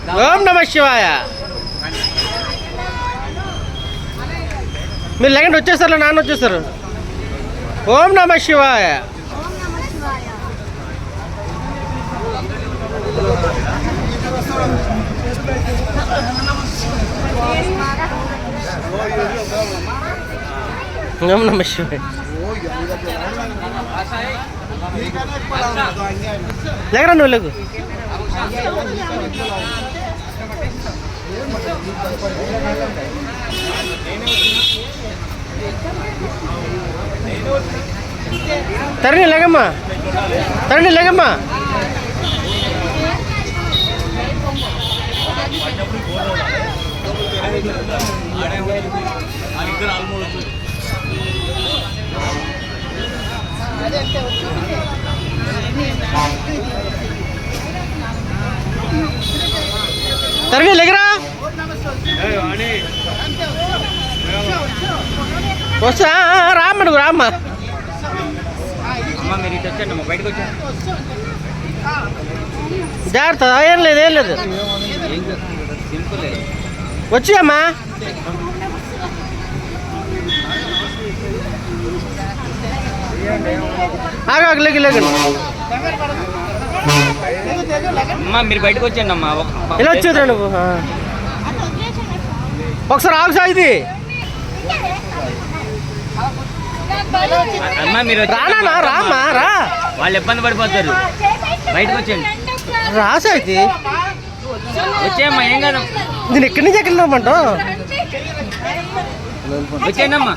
ఓం నమ శివాయ. మీరు లేకండి వచ్చేస్తారు, నాన్న వచ్చేస్తారు. ఓం నమ శివాయ. ఓం నమ శివాయ. లేకరా నువ్వు లేకు. తరణి లేకమ్మా, తరణి లేకమ్మా. తరణి లేకరా. వస్తా రామ్మడు రామ్మ. జాగ్రత్త, ఏం లేదు ఏం లేదు. వచ్చి అమ్మా. ఆగు లేక లేకండి. మీరు బయటకు వచ్చండి అమ్మా. ఇలా వచ్చేదా నువ్వు? ఒకసారి ఆగు సాగిది. అమ్మా మీరు రానా రామ్మా రా. వాళ్ళు ఇబ్బంది పడిపోతారు, బయటకు వచ్చండి. రా సాగిది. వచ్చేయమ్మా, ఏం కాదు. నేను ఎక్కడి నుంచి ఎక్కడ రమ్మంటావు? వచ్చేయండి అమ్మా.